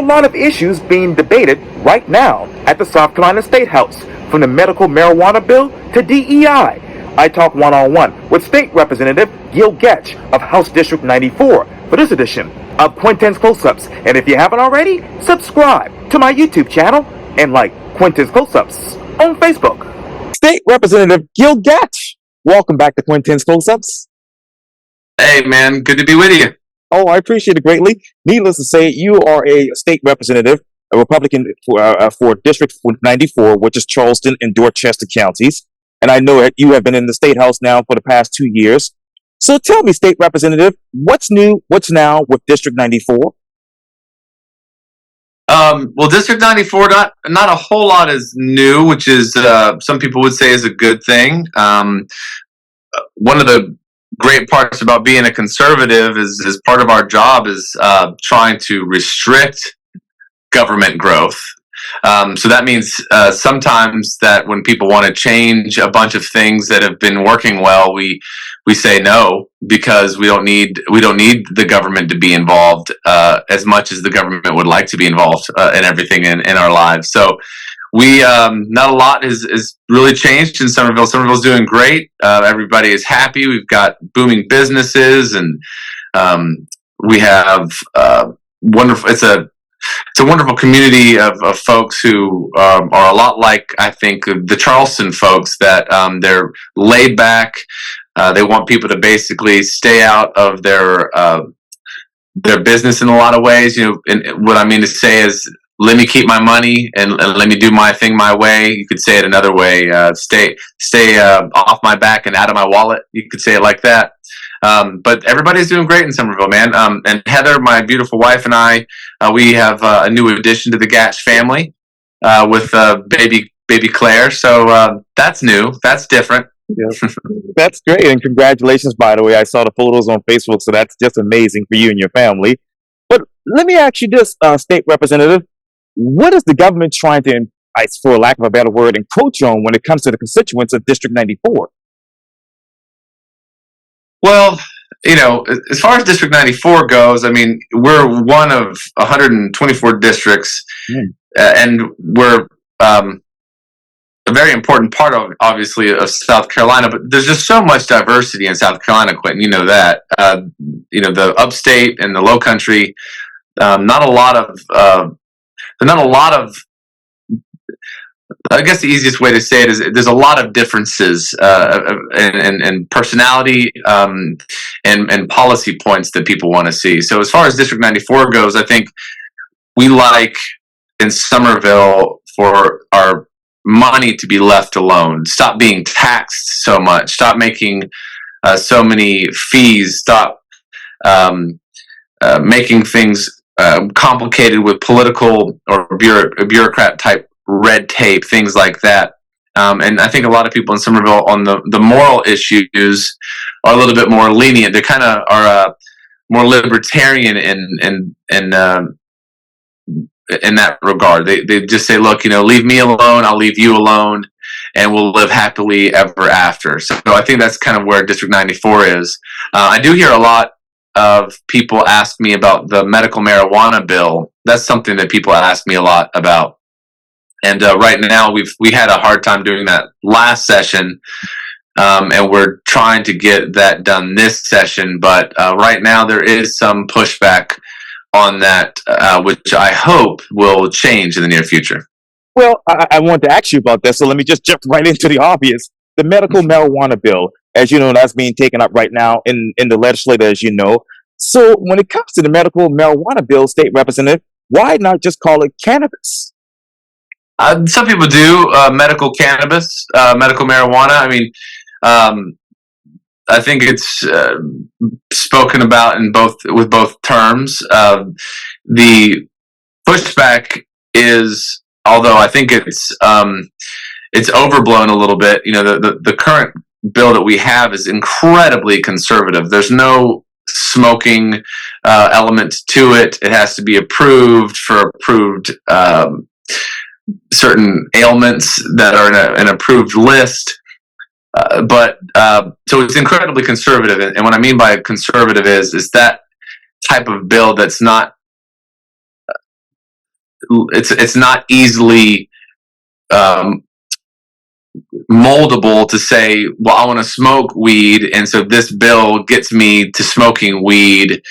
lot of issues being debated right now at the South Carolina State House, from the medical marijuana bill to DEI. I talk one-on-one with State Representative Gil Gatch of House District 94 for this edition of Quintin's Close-Ups. And if you haven't already, subscribe to my YouTube channel and like Quintin's Close-Ups on Facebook. State Representative Gil Gatch, welcome back to Quintin's Close-Ups. Hey, man, good to be with you. Oh, I appreciate it greatly. Needless to say, you are a state representative, a Republican for District 94, which is Charleston and Dorchester counties. And I know that you have been in the State House now for the past 2 years. So tell me, State Representative, what's new, what's now with District 94? Well, District 94, not a whole lot is new, which is some people would say is a good thing. One of the great parts about being a conservative is part of our job is trying to restrict government growth. So that means sometimes that when people want to change a bunch of things that have been working well, we say no, because we don't need the government to be involved as much as the government would like to be involved in everything in our lives. So we not a lot is really changed in Somerville. Somerville's doing great. Everybody is happy. We've got booming businesses, and we have wonderful. It's a wonderful community of folks who are a lot like, I think, the Charleston folks, that they're laid back. They want people to basically stay out of their business in a lot of ways. You know, and what I mean to say is, let me keep my money and let me do my thing my way. You could say it another way. Stay off my back and out of my wallet. You could say it like that. But everybody's doing great in Somerville, man. And Heather, my beautiful wife, and I, we have a new addition to the Gatch family with baby Claire. So that's new. That's different. Yeah. That's great. And congratulations, by the way. I saw the photos on Facebook, so that's just amazing for you and your family. But let me ask you this, State Representative. What is the government trying to, for lack of a better word, encroach on when it comes to the constituents of District 94? Well, you know, as far as District 94 goes, I mean, we're one of 124 districts, and we're a very important part of, obviously, of South Carolina. But there's just so much diversity in South Carolina, Quintin. You know that. You know, the upstate and the low country. Not a lot of. I guess the easiest way to say it is there's a lot of differences in personality and policy points that people want to see. So as far as District 94 goes, I think we like in Somerville for our money to be left alone. Stop being taxed so much. Stop making so many fees. Stop making things complicated with political or bureaucrat type red tape, things like that. And I think a lot of people in Somerville on the moral issues are a little bit more lenient. They kind of are more libertarian in that regard. They just say, look, you know, leave me alone, I'll leave you alone, and we'll live happily ever after. So I think that's kind of where District 94 is. I do hear a lot of people ask me about the medical marijuana bill. That's something that people ask me a lot about. And right now, we had a hard time doing that last session, and we're trying to get that done this session. But right now, there is some pushback on that, which I hope will change in the near future. Well, I wanted to ask you about that, so let me just jump right into the obvious. The medical marijuana bill, as you know, that's being taken up right now in the legislature, as you know. So when it comes to the medical marijuana bill, State Representative, why not just call it cannabis? Some people do medical cannabis, medical marijuana. I mean, I think it's spoken about with both terms. The pushback is, although I think it's overblown a little bit. You know, the current bill that we have is incredibly conservative. There's no smoking element to it. It has to be approved for approved certain ailments that are in an approved list. So it's incredibly conservative. And what I mean by conservative is that type of bill that's not it's not easily moldable to say, well, I want to smoke weed, and so this bill gets me to smoking weed,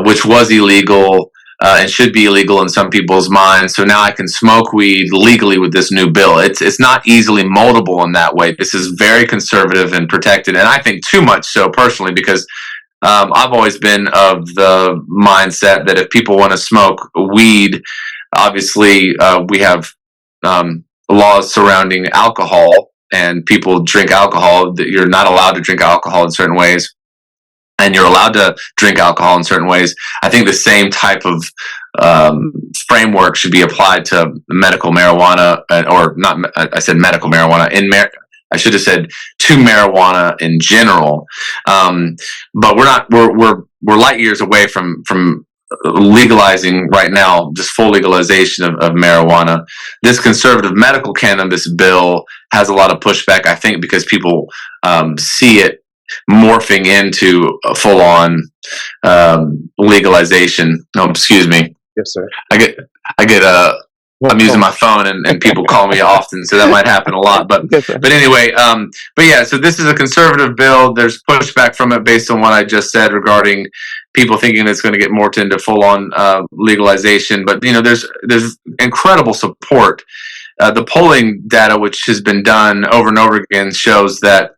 which was illegal and should be illegal in some people's minds. So now I can smoke weed legally with this new bill. It's not easily moldable in that way. This is very conservative and protected, and I think too much so personally, because I've always been of the mindset that if people want to smoke weed, obviously we have laws surrounding alcohol, and people drink alcohol. That you're not allowed to drink alcohol in certain ways, and you're allowed to drink alcohol in certain ways. I think the same type of framework should be applied to medical marijuana, or not. I said medical marijuana I should have said to marijuana in general. But we're not. We're light years away from legalizing right now, just full legalization of marijuana. This conservative medical cannabis bill has a lot of pushback, I think, because people see it morphing into a full-on legalization. No, excuse me. Yes, sir. I'm using my phone, and people call me often, so that might happen a lot. But anyway, but yeah, so this is a conservative bill. There's pushback from it based on what I just said regarding people thinking it's going to get morphed into full-on legalization. But there's incredible support. The polling data, which has been done over and over again, shows that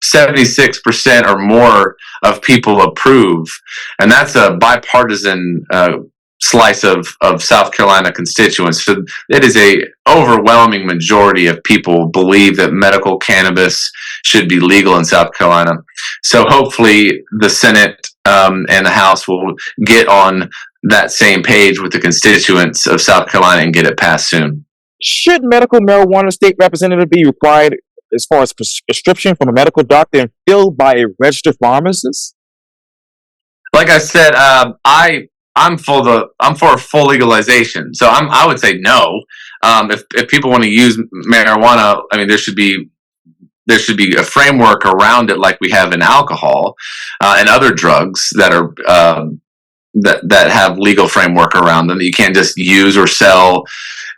76% or more of people approve, and that's a bipartisan slice of South Carolina constituents. So it is a overwhelming majority of people believe that medical cannabis should be legal in South Carolina. So hopefully the Senate and the House will get on that same page with the constituents of South Carolina and get it passed soon. Should medical marijuana state representative be required as far as prescription from a medical doctor and filled by a registered pharmacist? Like I said, I'm for full legalization. So I would say no. If people want to use marijuana, I mean, there should be a framework around it, like we have in alcohol and other drugs that are that have legal framework around them. That you can't just use or sell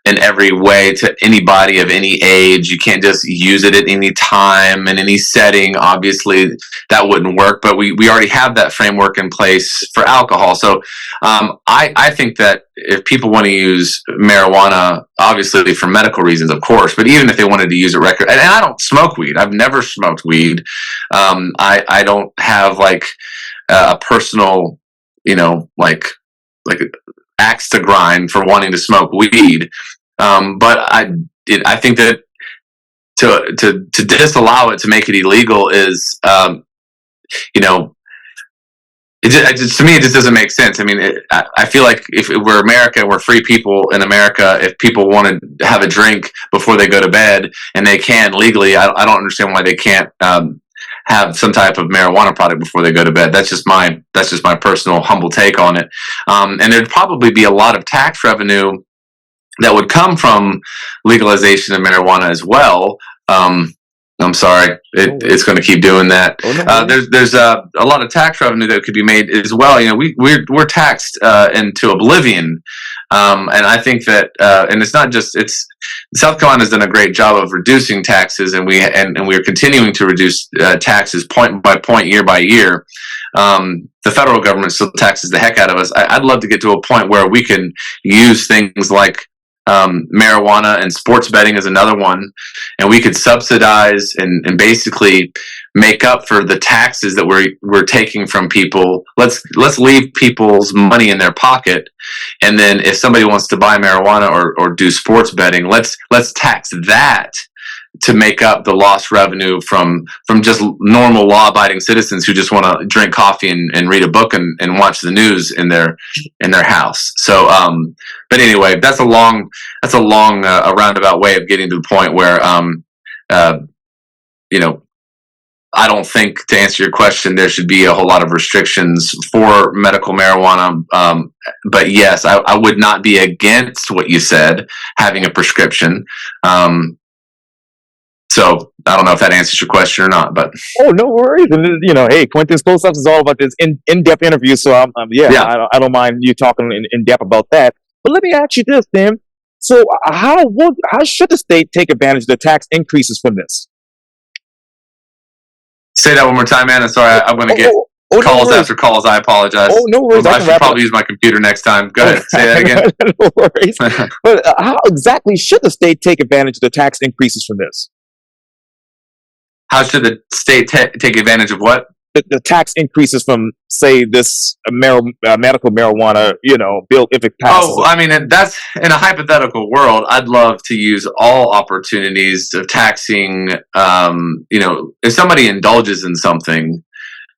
in every way to anybody of any age. You can't just use it at any time in any setting. Obviously, that wouldn't work, but we already have that framework in place for alcohol. So I think that if people want to use marijuana, obviously for medical reasons, of course, but even if they wanted to use it and I don't smoke weed. I've never smoked weed. I don't have like a personal, like axe to grind for wanting to smoke weed. But I think that to disallow it, to make it illegal is, to me, it just doesn't make sense. I mean, I feel like if we're America, we're free people in America. If people want to have a drink before they go to bed and they can legally, I don't understand why they can't have some type of marijuana product before they go to bed. That's just my personal humble take on it. And there'd probably be a lot of tax revenue that would come from legalization of marijuana as well. I'm sorry, it's going to keep doing that. There's a lot of tax revenue that could be made as well. We're taxed into oblivion, and I think that and it's not just South Carolina has done a great job of reducing taxes, and we're continuing to reduce taxes point by point, year by year. The federal government still taxes the heck out of us. I'd love to get to a point where we can use things like marijuana, and sports betting is another one, and we could subsidize and basically make up for the taxes that we're taking from people. Let's leave people's money in their pocket, and then if somebody wants to buy marijuana or do sports betting, let's tax that to make up the lost revenue from just normal law-abiding citizens who just want to drink coffee and read a book and watch the news in their house. So, but anyway, that's a long a roundabout way of getting to the point where, I don't think, to answer your question, there should be a whole lot of restrictions for medical marijuana. But yes, I would not be against what you said, having a prescription. So I don't know if that answers your question or not, but no worries. Hey, Quintin's Close Ups is all about this in-depth interview. So I don't mind you talking in depth about that. But let me ask you this, then. So how should the state take advantage of the tax increases from this? Say that one more time, man. I'm sorry. I'm going to Oh, get no calls worries. after calls. I apologize. Oh, no worries. I I can should wrap it up. probably use my computer next time. Go ahead. Say that again. No worries. But how exactly should the state take advantage of the tax increases from this? How should the state take advantage of what? The tax increases from, say, this medical marijuana, bill if it passes. Oh, I mean, that's in a hypothetical world. I'd love to use all opportunities of taxing. If somebody indulges in something,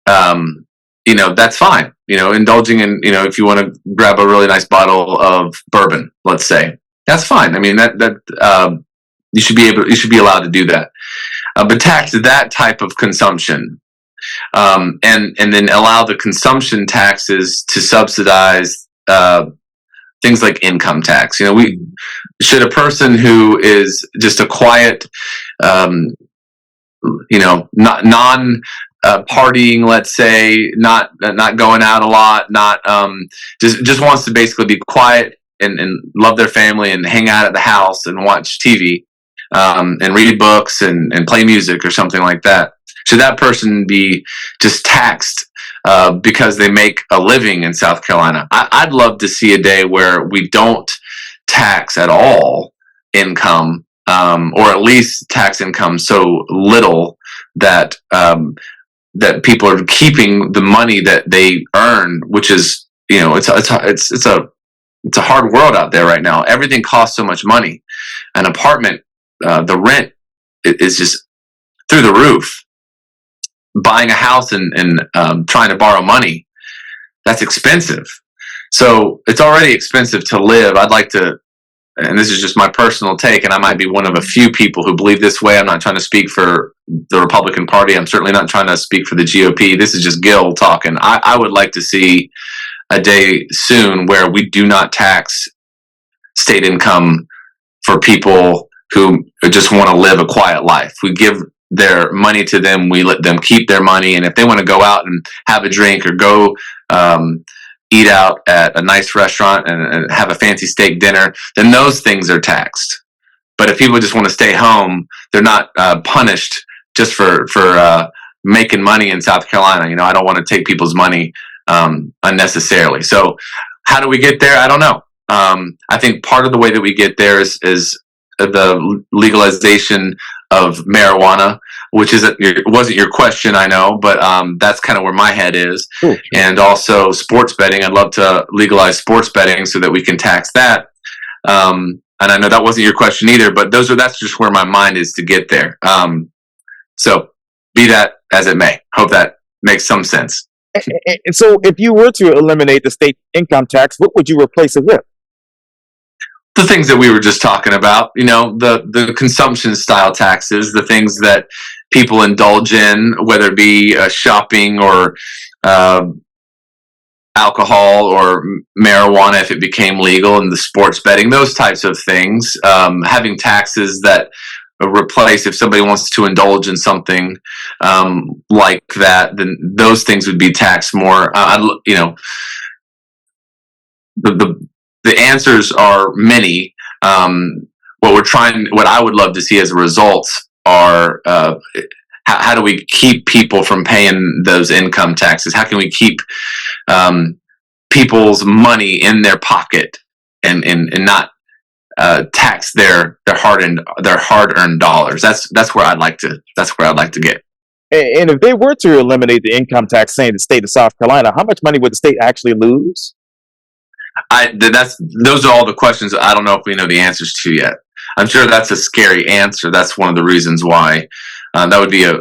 that's fine. Indulging in, if you want to grab a really nice bottle of bourbon, let's say, that's fine. I mean, you should be allowed to do that. But tax that type of consumption, and then allow the consumption taxes to subsidize things like income tax. We should a person who is just a quiet, not non partying, let's say, not going out a lot, not just wants to basically be quiet and love their family and hang out at the house and watch TV, and read books and play music or something like that. Should that person be just taxed because they make a living in South Carolina? I'd love to see a day where we don't tax at all income, or at least tax income so little that that people are keeping the money that they earn, which is, it's a hard world out there right now. Everything costs so much money. An apartment, the rent is just through the roof. Buying a house and trying to borrow money, that's expensive. So it's already expensive to live. I'd like to, and this is just my personal take, and I might be one of a few people who believe this way. I'm not trying to speak for the Republican Party. I'm certainly not trying to speak for the GOP. This is just Gil talking. I would like to see a day soon where we do not tax state income for people who just want to live a quiet life. We give their money to them. We let them keep their money. And if they want to go out and have a drink or go eat out at a nice restaurant and have a fancy steak dinner, then those things are taxed. But if people just want to stay home, they're not punished just for making money in South Carolina. I don't want to take people's money unnecessarily. So how do we get there? I don't know. I think part of the way that we get there is the legalization of marijuana, which wasn't your question, I know, but that's kind of where my head is. Sure. And also sports betting. I'd love to legalize sports betting so that we can tax that. And I know that wasn't your question either, but that's just where my mind is to get there. So be that as it may. Hope that makes some sense. And so if you were to eliminate the state income tax, what would you replace it with? The things that we were just talking about, the consumption style taxes, the things that people indulge in, whether it be shopping or alcohol or marijuana if it became legal, and the sports betting, those types of things. Having taxes that replace, if somebody wants to indulge in something like that, then those things would be taxed more. The answers are many. What I would love to see as a result are how do we keep people from paying those income taxes? How can we keep people's money in their pocket and not tax their hard-earned dollars? That's where I'd like to get. And if they were to eliminate the income tax, saying the state of South Carolina, how much money would the state actually lose? Those are all the questions that I don't know if we know the answers to yet. I'm sure that's a scary answer. That's one of the reasons why that would be a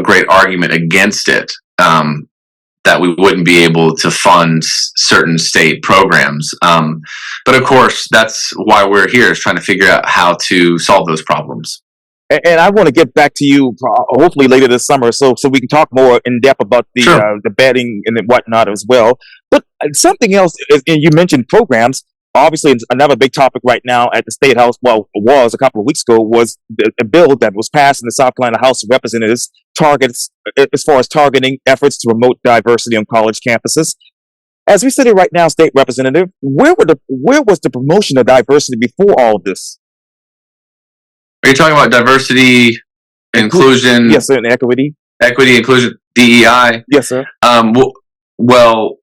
great argument against it. That we wouldn't be able to fund certain state programs. But of course, that's why we're here, is trying to figure out how to solve those problems. And I want to get back to you hopefully later this summer, so we can talk more in depth about the Sure. The betting and whatnot as well. But something else, and you mentioned programs. Obviously, it's another big topic right now at the State House. Well, it was a couple of weeks ago. Was a bill that was passed in the South Carolina House of Representatives targets as far as targeting efforts to promote diversity on college campuses. As we sit here right now, State Representative, where was the promotion of diversity before all of this? Are you talking about diversity, inclusion? Yes, sir, and equity. Equity, inclusion, DEI. Yes, sir. Well,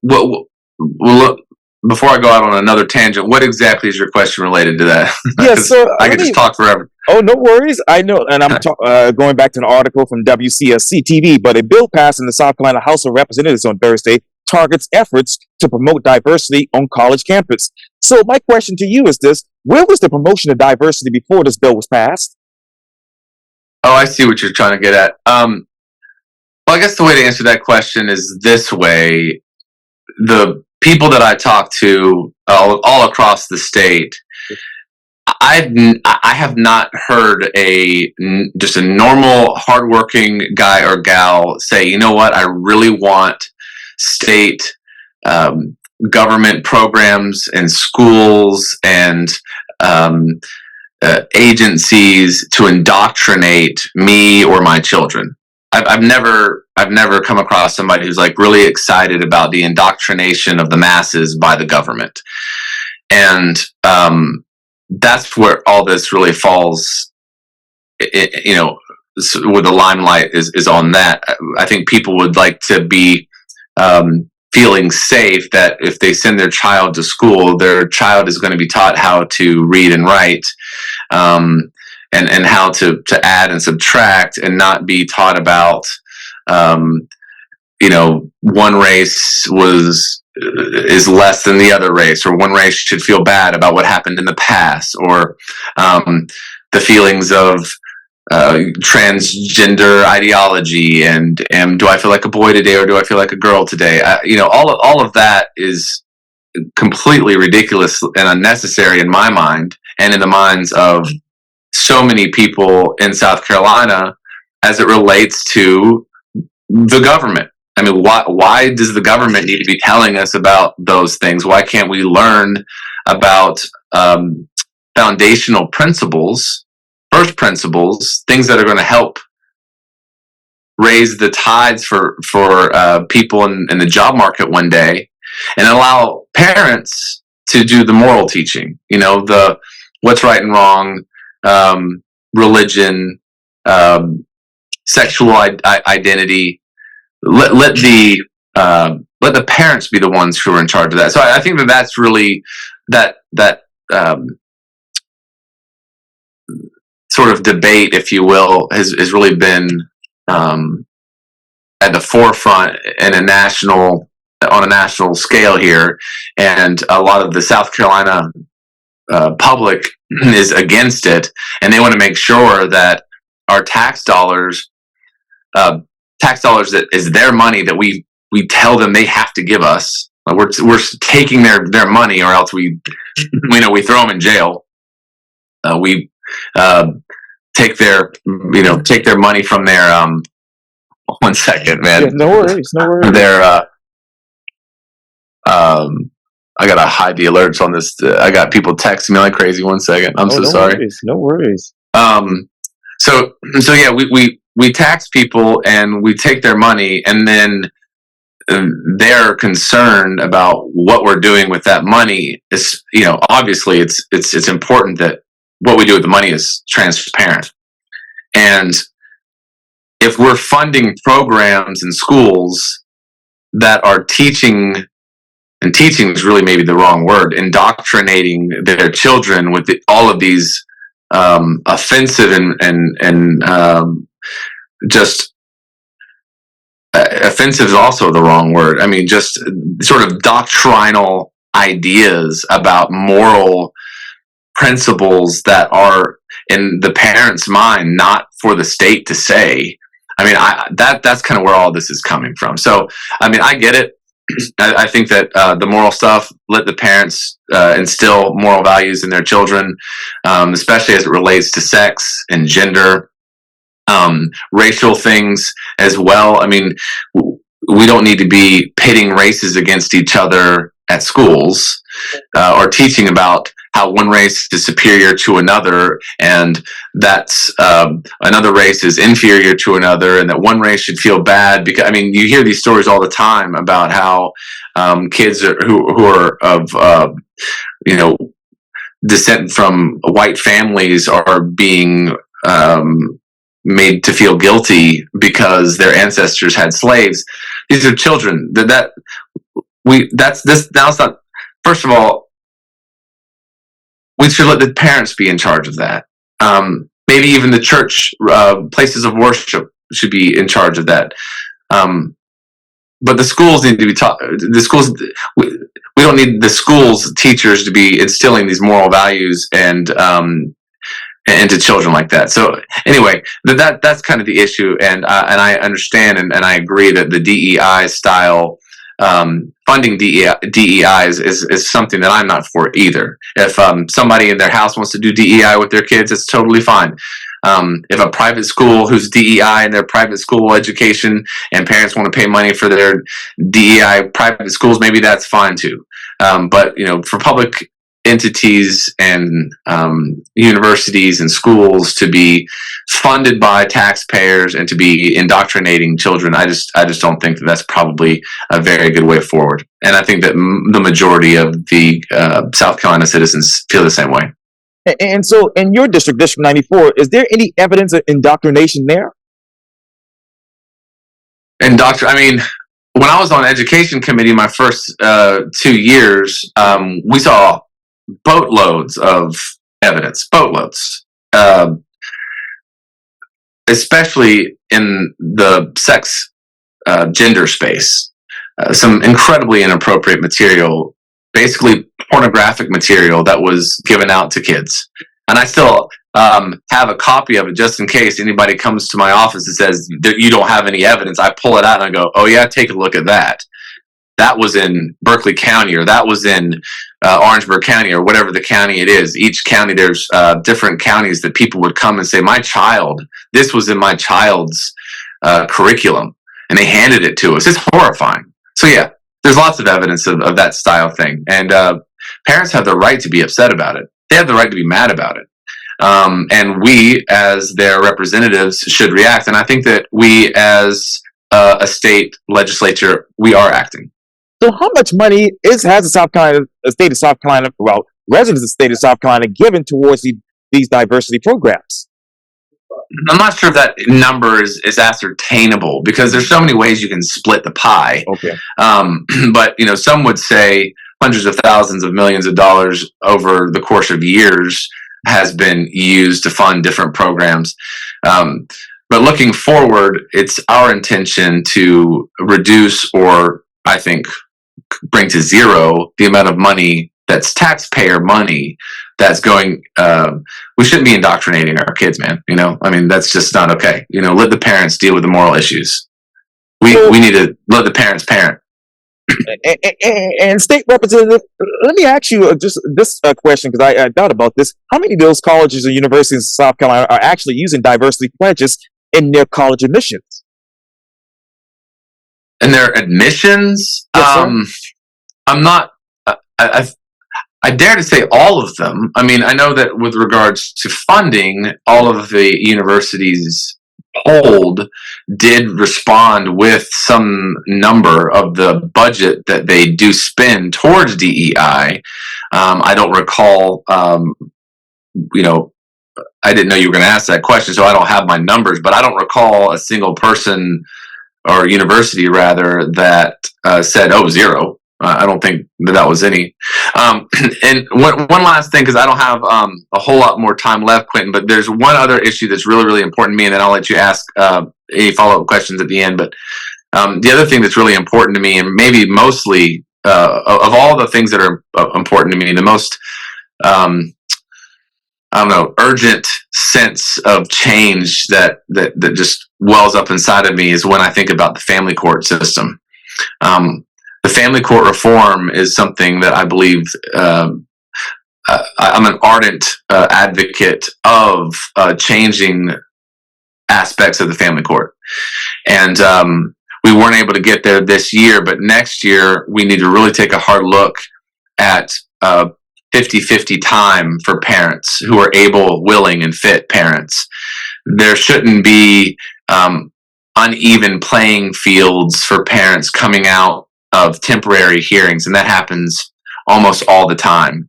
look, before I go out on another tangent, what exactly is your question related to that? Yes, sir. I could just talk forever. Oh, no worries. I know, and I'm going back to an article from WCSC TV, but a bill passed in the South Carolina House of Representatives on Thursday targets efforts to promote diversity on college campus. So my question to you is this: where was the promotion of diversity before this bill was passed? Oh, I see what you're trying to get at. Well, I guess the way to answer that question is this way. The people that I talk to all across the state, I have not heard just a normal, hardworking guy or gal say, you know what, I really want state government programs and schools and agencies to indoctrinate me or my children. I've never come across somebody who's like really excited about the indoctrination of the masses by the government, and that's where all this really falls. You know, where the limelight is on that. I think people would like to be feeling safe that if they send their child to school, their child is going to be taught how to read and write. And how to add and subtract, and not be taught about, you know, one race is less than the other race, or one race should feel bad about what happened in the past, or the feelings of transgender ideology, and do I feel like a boy today or do I feel like a girl today? You know, all of that is completely ridiculous and unnecessary in my mind, and in the minds of so many people in South Carolina as it relates to the government. I mean, why does the government need to be telling us about those things? Why can't we learn about foundational principles, first principles, things that are going to help raise the tides for people in the job market one day, and allow parents to do the moral teaching, you know, the what's right and wrong, religion, sexual identity. Let the parents be the ones who are in charge of that. So I think that's really that sort of debate, if you will, has really been at the forefront on a national scale here, and a lot of the South Carolina public is against it, and they want to make sure that our tax dollars that is their money that we tell them they have to give us. We're taking their money, or else we throw them in jail. We take their money from their 1 second, man. Yeah, no worries. Their I gotta hide the alerts on this. I got people texting me like crazy. 1 second. I'm so sorry. No worries. So yeah, we tax people and we take their money, and then they're concerned about what we're doing with that money. Is, you know, obviously it's important that what we do with the money is transparent. And if we're funding programs in schools that are teaching, and teaching is really maybe the wrong word, indoctrinating their children with all of these offensive and just offensive is also the wrong word. I mean, just sort of doctrinal ideas about moral principles that are in the parent's mind, not for the state to say. I mean, that's kind of where all this is coming from. So, I mean, I get it. I think that the moral stuff, let the parents instill moral values in their children, especially as it relates to sex and gender, racial things as well. I mean, we don't need to be pitting races against each other at schools, or teaching about how one race is superior to another, and that another race is inferior to another, and that one race should feel bad because, I mean, you hear these stories all the time about how kids who are of descent from white families are being made to feel guilty because their ancestors had slaves. These are children. It's not. First of all, we should let the parents be in charge of that. Maybe even the church, places of worship should be in charge of that. But the schools need to be taught. The schools, we don't need the schools teachers to be instilling these moral values and into children like that. So anyway, that's kind of the issue, and I understand and I agree that the DEI style funding DEI is something that I'm not for either. If somebody in their house wants to do DEI with their kids, it's totally fine. If a private school who's DEI in their private school education and parents want to pay money for their DEI private schools, maybe that's fine too. But for public entities and universities and schools to be funded by taxpayers and to be indoctrinating children, I just don't think that that's probably a very good way forward. And I think that the majority of the South Carolina citizens feel the same way. And so, in your district, District 94, is there any evidence of indoctrination there? I mean, when I was on education committee my first 2 years, we saw boatloads of evidence, especially in the sex gender space. Some incredibly inappropriate material, basically pornographic material that was given out to kids. And I still have a copy of it just in case anybody comes to my office and says that you don't have any evidence. I pull it out and I go, oh yeah, take a look at that. That was in Berkeley County, or that was in Orangeburg County, or whatever the county it is. Each county, there's different counties that people would come and say, this was in my child's curriculum, and they handed it to us. It's horrifying. So yeah, there's lots of evidence of that style thing. And parents have the right to be upset about it. They have the right to be mad about it. And we, as their representatives, should react. And I think that we, as a state legislature, we are acting. So how much money has the state of South Carolina, residents of the state of South Carolina, given towards these diversity programs? I'm not sure if that number is ascertainable, because there's so many ways you can split the pie. Okay. But some would say hundreds of thousands of millions of dollars over the course of years has been used to fund different programs. But looking forward, it's our intention to reduce, or I think bring to zero, the amount of money that's taxpayer money that's going. We shouldn't be indoctrinating our kids, man. I mean, that's just not okay. Let the parents deal with the moral issues. We need to let the parents parent. And State Representative, let me ask you just this question, because I thought about this. How many of those colleges or universities in South Carolina are actually using diversity pledges in their college admissions? And their admissions, Yes, I'm not. I dare to say all of them. I mean, I know that with regards to funding, all of the universities polled did respond with some number of the budget that they do spend towards DEI. I don't recall. I didn't know you were going to ask that question, so I don't have my numbers, but I don't recall a single person or university rather that said, "Oh, zero." I don't think that was any. And one last thing, because I don't have a whole lot more time left, Quintin, but there's one other issue that's really, really important to me, and then I'll let you ask any follow-up questions at the end. But the other thing that's really important to me, and maybe mostly of all the things that are important to me, the most urgent sense of change that just wells up inside of me is when I think about the family court system. The family court reform is something that I believe I'm an ardent advocate of changing aspects of the family court. And we weren't able to get there this year, but next year we need to really take a hard look at 50-50 time for parents who are able, willing, and fit parents. There shouldn't be uneven playing fields for parents coming out of temporary hearings, and that happens almost all the time.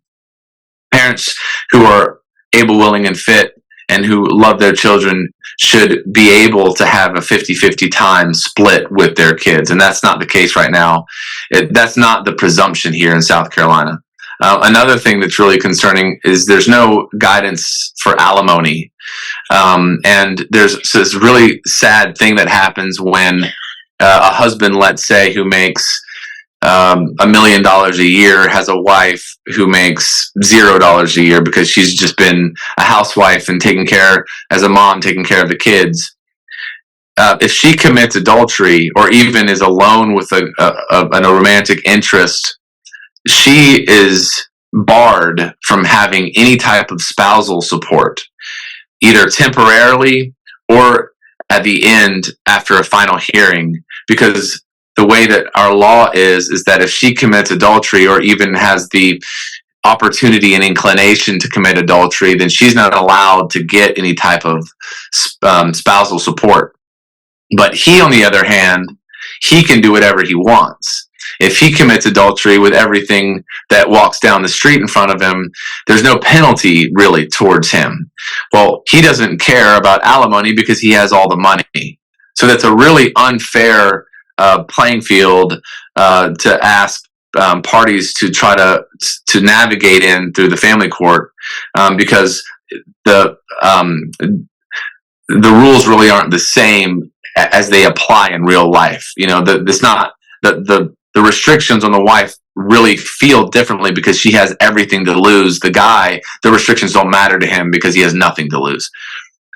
Parents who are able, willing, and fit and who love their children should be able to have a 50-50 time split with their kids, and that's not the case right now. That's not the presumption here in South Carolina. Another thing that's really concerning is there's no guidance for alimony. And there's this really sad thing that happens when a husband, let's say, who makes $1 million a year has a wife who makes $0 a year because she's just been a housewife and taking care of the kids. If she commits adultery or even is alone with a romantic interest, she is barred from having any type of spousal support, either temporarily or at the end after a final hearing, because the way that our law is that if she commits adultery or even has the opportunity and inclination to commit adultery, then she's not allowed to get any type of spousal support. But he, on the other hand, he can do whatever he wants. If he commits adultery with everything that walks down the street in front of him, there's no penalty really towards him. Well, he doesn't care about alimony because he has all the money. So that's a really unfair playing field to ask parties to try to navigate in through the family court, because the rules really aren't the same as they apply in real life. You know, the restrictions on the wife really feel differently because she has everything to lose. The guy, the restrictions don't matter to him because he has nothing to lose.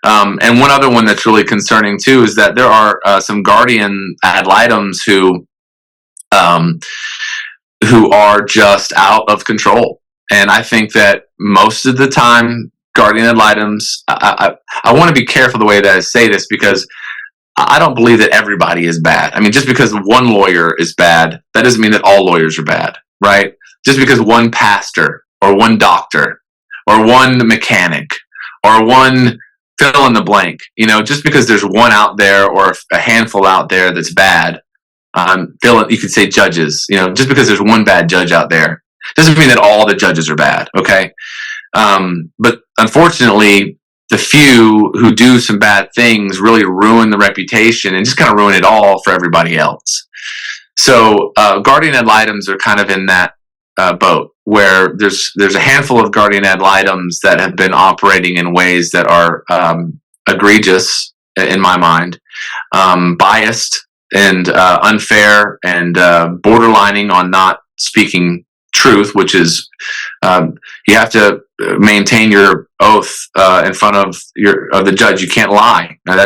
And one other one that's really concerning too is that there are some guardian ad litems who are just out of control. And I think that most of the time, guardian ad litems, I want to be careful the way that I say this, because I don't believe that everybody is bad. I mean, just because one lawyer is bad, that doesn't mean that all lawyers are bad, right? Just because one pastor or one doctor or one mechanic or one fill in the blank, you know, just because there's one out there or a handful out there that's bad, you could say judges, you know, just because there's one bad judge out there doesn't mean that all the judges are bad, okay? But unfortunately, the few who do some bad things really ruin the reputation and just kind of ruin it all for everybody else. So guardian ad litems are kind of in that boat where there's a handful of guardian ad litems that have been operating in ways that are egregious in my mind, biased and unfair and borderlining on not speaking truth, which is you have to maintain your oath in front of the judge. You can't lie. Now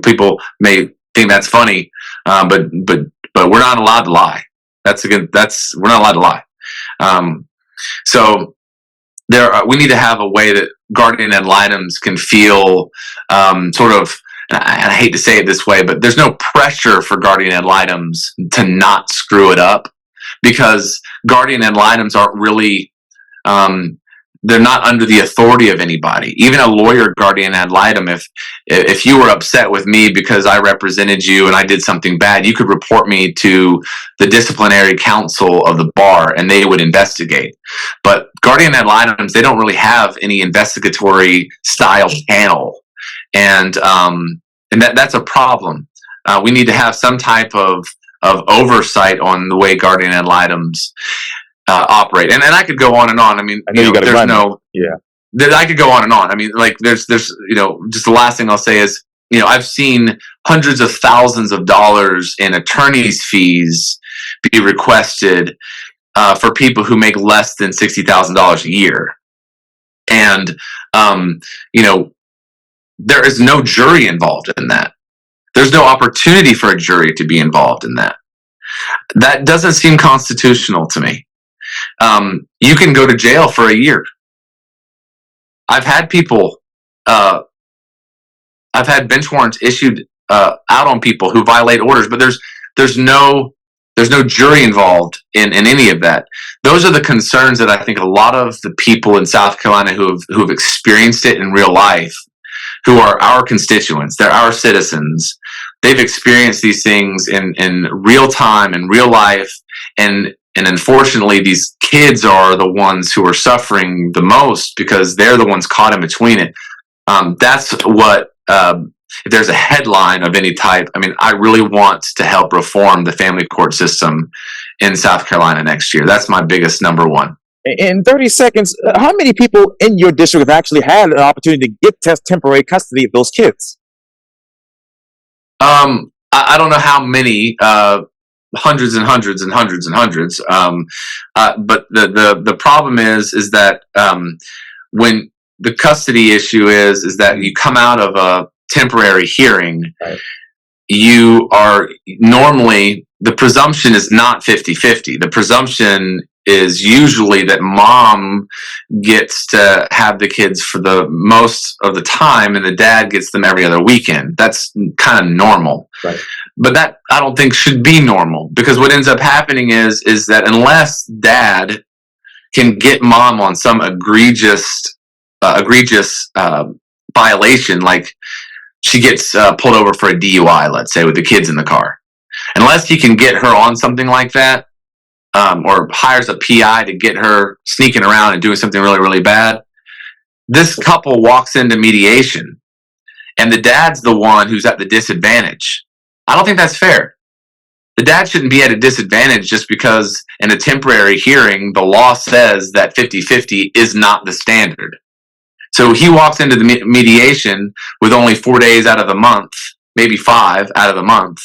people may think that's funny, but we're not allowed to lie. We're not allowed to lie. So we need to have a way that guardian ad litems can feel sort of, and I hate to say it this way, but there's no pressure for guardian ad litems to not screw it up, because guardian ad litems aren't really, they're not under the authority of anybody. Even a lawyer guardian ad litem, if you were upset with me because I represented you and I did something bad, you could report me to the disciplinary council of the bar and they would investigate. But guardian ad litems, they don't really have any investigatory style panel. And that's a problem. We need to have some type of oversight on the way guardian ad litems operate. And I could go on and on. I mean, I could go on and on. I mean, like there's, you know, just the last thing I'll say is, you know, I've seen hundreds of thousands of dollars in attorney's fees be requested for people who make less than $60,000 a year. And, you know, there is no jury involved in that. There's no opportunity for a jury to be involved in that. That doesn't seem constitutional to me. You can go to jail for a year. I've had people, I've had bench warrants issued out on people who violate orders, but there's no There's no jury involved in any of that. Those are the concerns that I think a lot of the people in South Carolina who have experienced it in real life, who are our constituents, they're our citizens. They've experienced these things in real time, in real life, and unfortunately, these kids are the ones who are suffering the most because they're the ones caught in between it. That's what, if there's a headline of any type, I mean, I really want to help reform the family court system in South Carolina next year. That's my biggest number one. In 30 seconds, how many people in your district have actually had an opportunity to get temporary custody of those kids? I don't know how many, hundreds and hundreds and hundreds and hundreds. But the problem is that when the custody issue is that you come out of a temporary hearing, right, you are normally, the presumption is not 50-50. The presumption is usually that mom gets to have the kids for the most of the time and the dad gets them every other weekend. That's kind of normal. Right. But that I don't think should be normal, because what ends up happening is that unless dad can get mom on some egregious violation, like she gets pulled over for a DUI, let's say, with the kids in the car, unless he can get her on something like that, or hires a PI to get her sneaking around and doing something really, really bad, this couple walks into mediation and the dad's the one who's at the disadvantage. I don't think that's fair. The dad shouldn't be at a disadvantage just because in a temporary hearing, the law says that 50-50 is not the standard. So he walks into the mediation with only 4 days out of the month, maybe 5 out of the month,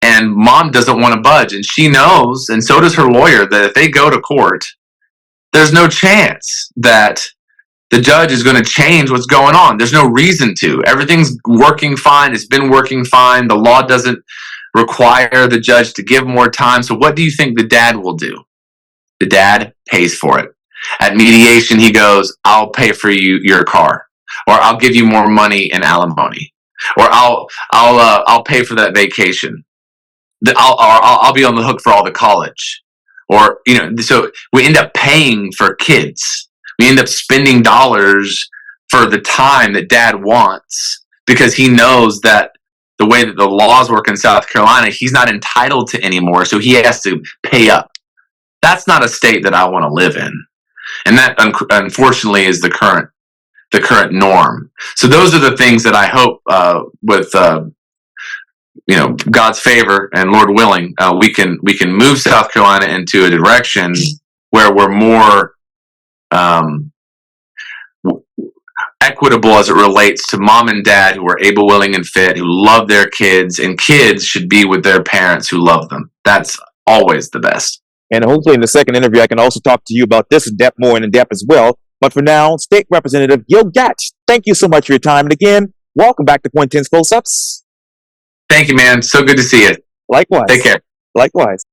and mom doesn't want to budge. And she knows, and so does her lawyer, that if they go to court, there's no chance that the judge is going to change what's going on. There's no reason to. Everything's working fine. It's been working fine. The law doesn't require the judge to give more time. So what do you think the dad will do? The dad pays for it. At mediation, he goes, I'll pay for your car, or I'll give you more money in alimony, or I'll pay for that vacation. I'll be on the hook for all the college, or, so we end up paying for kids. We end up spending dollars for the time that dad wants, because he knows that the way that the laws work in South Carolina, he's not entitled to anymore, so he has to pay up. That's not a state that I want to live in. And that, unfortunately, is the current norm. So those are the things that I hope, with God's favor and Lord willing, we can move South Carolina into a direction where we're more equitable as it relates to mom and dad who are able, willing, and fit, who love their kids, and kids should be with their parents who love them. That's always the best. And hopefully in the second interview, I can also talk to you about this more in depth as well. But for now, State Representative Gil Gatch, thank you so much for your time. And again, welcome back to Quintin's Close-Ups. Thank you, man. So good to see you. Likewise. Take care. Likewise.